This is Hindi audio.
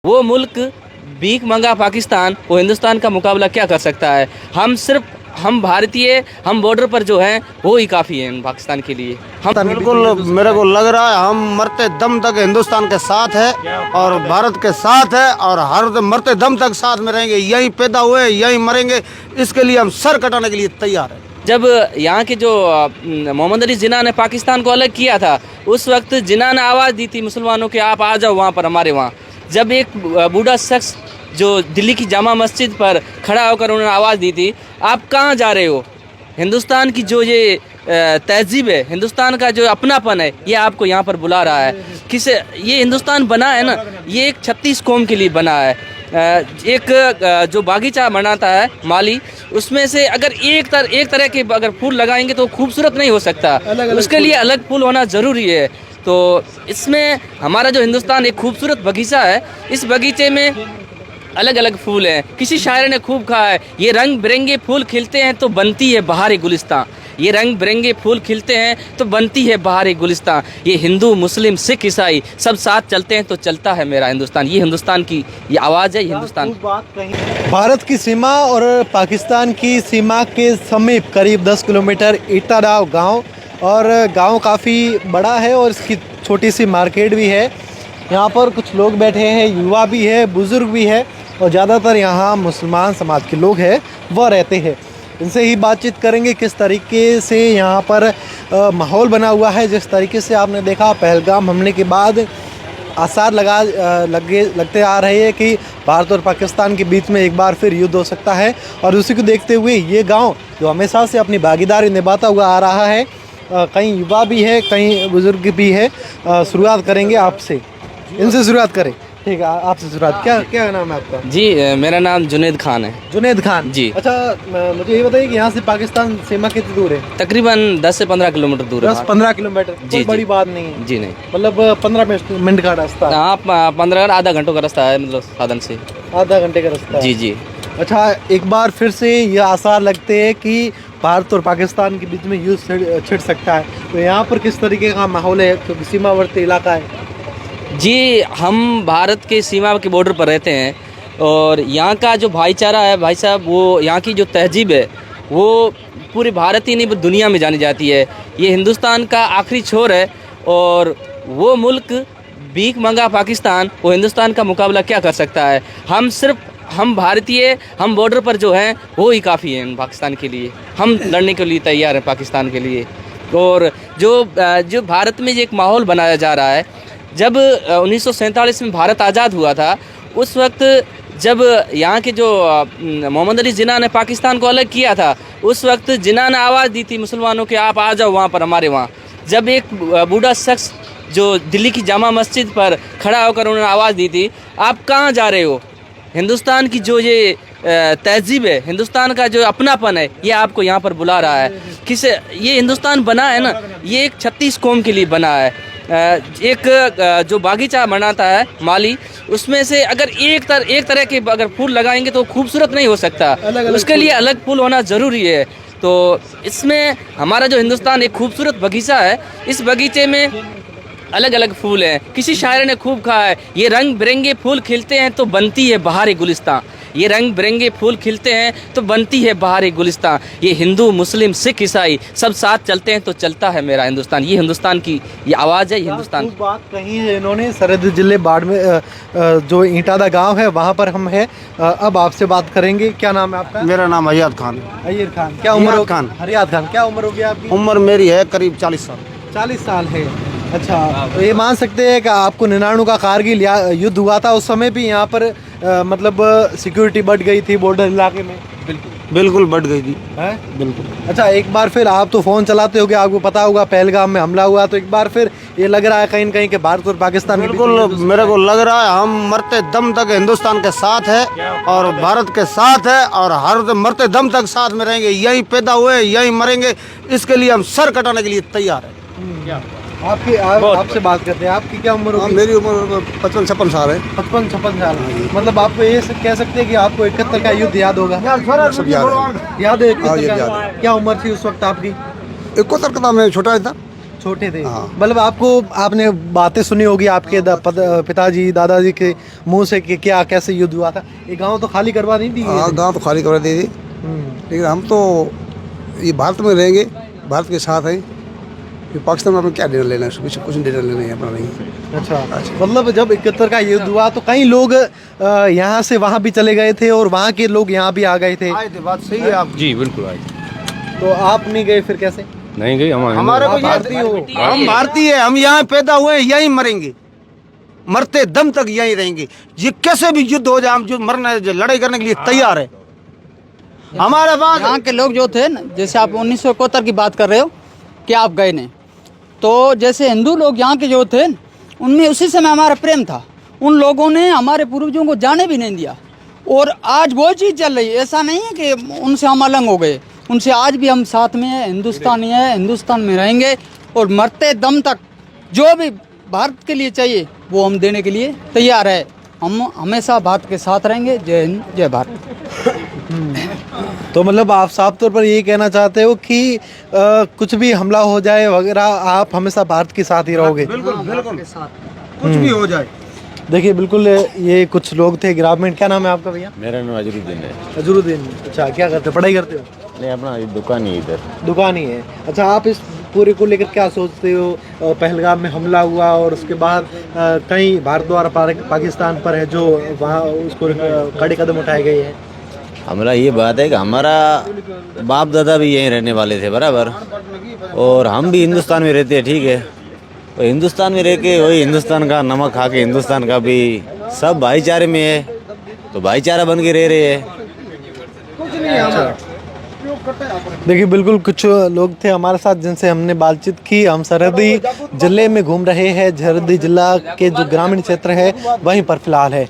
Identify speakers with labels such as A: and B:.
A: वो मुल्क भीख मंगा पाकिस्तान, वो हिंदुस्तान का मुकाबला क्या कर सकता है। हम भारतीय, हम बॉर्डर पर जो हैं वो ही काफ़ी हैं पाकिस्तान के लिए। हम
B: बिल्कुल मेरे को लग रहा है हम मरते दम तक हिंदुस्तान के साथ है और भारत के साथ है और हर मरते दम तक साथ में रहेंगे। यहीं पैदा हुए यहीं मरेंगे, इसके लिए हम सर कटाने के लिए तैयार हैं।
A: जब यहाँ के जो मोहम्मद अली जिन्ना ने पाकिस्तान को अलग किया था, उस वक्त जिन्ना ने आवाज़ दी थी मुसलमानों के, आप आ जाओ वहाँ पर हमारे वहाँ। जब एक बूढ़ा शख्स जो दिल्ली की जामा मस्जिद पर खड़ा होकर उन्होंने आवाज़ दी थी, आप कहाँ जा रहे हो, हिंदुस्तान की जो ये तहजीब है, हिंदुस्तान का जो अपनापन है, ये आपको यहाँ पर बुला रहा है। ये हिंदुस्तान बना है ना, ये एक 36 कौम के लिए बना है। एक जो बागीचा बनाता है माली, उसमें से अगर एक तरह के अगर फूल लगाएंगे तो खूबसूरत नहीं हो सकता, उसके लिए अलग फूल होना ज़रूरी है। तो इसमें हमारा जो हिंदुस्तान एक खूबसूरत बगीचा है, इस बगीचे में अलग अलग फूल हैं। किसी शायर ने खूब कहा है, ये रंग बिरंगे फूल खिलते हैं तो बनती है बहार गुलिस्तां। ये रंग बिरंगे फूल खिलते हैं तो बनती है बहार गुलिस्तां। ये हिंदू मुस्लिम सिख ईसाई सब साथ चलते हैं तो चलता है मेरा हिंदुस्तान। ये हिंदुस्तान की ये आवाज़ है, ये हिंदुस्तान।
C: भारत की सीमा और पाकिस्तान की सीमा के समीप करीब 10 किलोमीटर इटाराव गांव, और गांव काफ़ी बड़ा है और इसकी छोटी सी मार्केट भी है। यहाँ पर कुछ लोग बैठे हैं, युवा भी है, बुज़ुर्ग भी है, और ज़्यादातर यहाँ मुसलमान समाज के लोग हैं वह रहते हैं। इनसे ही बातचीत करेंगे किस तरीके से यहाँ पर माहौल बना हुआ है। जिस तरीके से आपने देखा पहलगाम हमले के बाद आसार लगते आ रहे हैं कि भारत और पाकिस्तान के बीच में एक बार फिर युद्ध हो सकता है, और उसी को देखते हुए ये गांव जो हमेशा से अपनी भागीदारी निभाता हुआ आ रहा है, कई युवा भी है, कई बुज़ुर्ग भी है। शुरुआत करेंगे आपसे, इनसे शुरुआत करें। ठीक है, आपसे शुरुआत। क्या नाम है आपका?
A: जी, मेरा नाम जुनैद खान है।
C: जुनैद खान
A: जी।
C: अच्छा, मुझे ये बताइए कि यहाँ से पाकिस्तान सीमा कितनी दूर है?
A: तकरीबन 10 से 15 किलोमीटर दूर है।
C: 10-15 किलोमीटर,
A: जी,
C: कोई बड़ी बात नहीं है।
A: जी नहीं,
C: मतलब 15 मिनट का रास्ता?
A: हाँ, 15 आधा घंटों का रास्ता है, मतलब साधन से
C: आधा घंटे का रास्ता?
A: जी जी।
C: अच्छा, एक बार फिर से ये आसार लगते हैं कि भारत और पाकिस्तान के बीच में युद्ध छिड़ सकता है, तो यहाँ पर किस तरीके का माहौल है क्योंकि सीमावर्ती इलाका है?
A: जी, हम भारत के सीमा के बॉर्डर पर रहते हैं, और यहाँ का जो भाईचारा है भाई साहब, वो यहाँ की जो तहजीब है वो पूरे भारत ही नहीं पूरी दुनिया में जानी जाती है। ये हिंदुस्तान का आखिरी छोर है, और वो मुल्क भीख मंगा पाकिस्तान, वो हिंदुस्तान का मुकाबला क्या कर सकता है। हम भारतीय, हम बॉर्डर पर जो हैं वो ही काफ़ी हैं पाकिस्तान के लिए। हम लड़ने के लिए तैयार हैं पाकिस्तान के लिए। और जो भारत में एक माहौल बनाया जा रहा है, जब 1947 में भारत आज़ाद हुआ था, उस वक्त जब यहाँ के जो मोहम्मद अली जिन्ना ने पाकिस्तान को अलग किया था, उस वक्त जिन्ना ने आवाज़ दी थी मुसलमानों के, आप आ जाओ वहाँ पर हमारे वहाँ। जब एक बूढ़ा शख्स जो दिल्ली की जामा मस्जिद पर खड़ा होकर उन्होंने आवाज़ दी थी, आप कहाँ जा रहे हो, हिंदुस्तान की जो ये तहजीब है, हिंदुस्तान का जो अपनापन है, ये आपको यहाँ पर बुला रहा है। ये हिंदुस्तान बना है ना, ये एक 36 कौम के लिए बना है। एक जो बागीचा बनाता है माली, उसमें से अगर एक तरह के अगर फूल लगाएंगे तो खूबसूरत नहीं हो सकता, उसके लिए अलग फूल होना ज़रूरी है। तो इसमें हमारा जो हिंदुस्तान एक खूबसूरत बगीचा है, इस बगीचे में अलग अलग फूल हैं। किसी शायर ने खूब कहा है, ये रंग बिरंगे फूल खिलते हैं तो बनती है बहार गुलिस्तां। ये रंग बिरंगे फूल खिलते हैं तो बनती है बहार गुलिस्तां। ये हिंदू मुस्लिम सिख ईसाई सब साथ चलते हैं तो चलता है मेरा हिंदुस्तान। ये हिंदुस्तान की ये आवाज़ है, ये हिंदुस्तान।
C: बात कही है इन्होंने। सरहद जिले बाड़मेर जो ईटादा गांव है वहाँ पर हम हैं। अब आपसे बात करेंगे। क्या नाम है आपका?
B: मेरा नाम हयात खान।
C: अय्यर खान। क्या उम्र?
B: हयात खान।
C: क्या उम्र होगी आपकी?
B: उम्र मेरी है करीब 40 साल।
C: 40 साल है। अच्छा, तो ये मान सकते हैं कि आपको 99 का कारगिल युद्ध हुआ था, उस समय भी यहाँ पर मतलब सिक्योरिटी बढ़ गई थी बॉर्डर इलाके में?
B: बिल्कुल बढ़ गई थी।
C: है
B: बिल्कुल।
C: अच्छा, एक बार फिर आप तो फ़ोन चलाते होगे, आपको पता होगा पहलगाम में हमला हुआ, तो एक बार फिर ये लग रहा है कहीं न कहीं कि भारत और पाकिस्तान
B: बिल्कुल मेरे को लग रहा है हम मरते दम तक हिंदुस्तान के साथ है और भारत के साथ है और हर मरते दम तक साथ में रहेंगे। यहीं पैदा हुए यहीं मरेंगे, इसके लिए हम सर कटाने के लिए तैयार है।
C: आपसे बात करते हैं। आपकी क्या उम्र होगी?
B: मेरी उम्र 55-56 साल है।
C: 55-56 साल। मतलब आपको ये कह सकते हैं कि आपको 71 का युद्ध याद होगा?
B: सब याद है।
C: याद है?
B: याद है।
C: क्या उम्र थी उस वक्त आपकी?
B: 71 का था, मैं छोटा था।
C: छोटे थे।
B: हाँ।
C: मतलब आपने बातें सुनी होगी आपके पिताजी दादाजी के मुंह से कि क्या कैसे युद्ध हुआ था। ये गांव तो खाली करवा नहीं दी गई
B: हाँ,
C: थी।
B: गाँव तो खाली कर दी थी, लेकिन हम तो ये भारत में रहेंगे, भारत के साथ हैं। ये पाकिस्तान में अपने क्या लेना लेना है, कुछ लेना लेना है अपना नहीं।
C: अच्छा, मतलब जब 71 का युद्ध हुआ तो कई लोग यहाँ से वहाँ भी चले गए थे और वहाँ के लोग यहाँ भी आ गए थे।
B: आए थे, बात सही है आप।
D: जी बिल्कुल आए।
C: तो आप नहीं गए फिर कैसे?
D: नहीं गई
B: हमारे को
C: आप भारतीय हो?
B: हम भारतीय हैं, हम यहाँ पैदा हुए हैं, यहीं मरेंगे, मरते दम तक यहीं रहेंगे। ये कैसे भी युद्ध हो जाए, हम जो मरना लड़ाई करने के लिए तैयार है। हमारे पास
E: यहाँ के लोग जो थे ना, जैसे आप 1971 की बात कर रहे हो कि आप गए नहीं, तो जैसे हिंदू लोग यहाँ के जो थे उनमें उसी समय हमारा प्रेम था। उन लोगों ने हमारे पूर्वजों को जाने भी नहीं दिया, और आज वो चीज़ चल रही है। ऐसा नहीं है कि उनसे हम अलग हो गए, उनसे आज भी हम साथ में हैं, हिंदुस्तानी है, हिंदुस्तान में रहेंगे, और मरते दम तक जो भी भारत के लिए चाहिए वो हम देने के लिए तैयार है। हम हमेशा भारत के साथ रहेंगे। जय हिंद, जय भारत।
C: तो मतलब आप साफ तौर पर ये कहना चाहते हो कि कुछ भी हमला हो जाए वगैरह आप हमेशा भारत के साथ ही रहोगे?
B: बिल्कुल बिल्कुल कुछ भी हो जाए।
C: देखिए बिल्कुल, ये कुछ लोग थे ग्रामीण। क्या नाम है आपका भैया?
D: मेरा नाम अजरुद्दीन है।
C: अजरुद्दीन। अच्छा, क्या करते हो? पढ़ाई करते हो?
D: नहीं, अपना दुकान ही इधर।
C: दुकान ही है। अच्छा, आप इस पूरे को लेकर क्या सोचते हो? पहलगाम में हमला हुआ और उसके बाद कई भारत द्वारा पाकिस्तान पर है जो वहाँ उसको कड़े कदम उठाए गए हैं।
D: हमारा ये बात है कि हमारा बाप दादा भी यहीं रहने वाले थे बराबर, और हम भी हिंदुस्तान में रहते हैं, ठीक है। तो हिंदुस्तान में रह के वही हिंदुस्तान का नमक खा के हिंदुस्तान का भी सब भाईचारे में है, तो भाईचारा बन के रह रहे हैं।
C: देखिए बिल्कुल, कुछ लोग थे हमारे साथ जिनसे हमने बातचीत की। हम सरहदी जिले में घूम रहे हैं, सरहदी जिला के जो ग्रामीण क्षेत्र है वहीं पर फिलहाल है।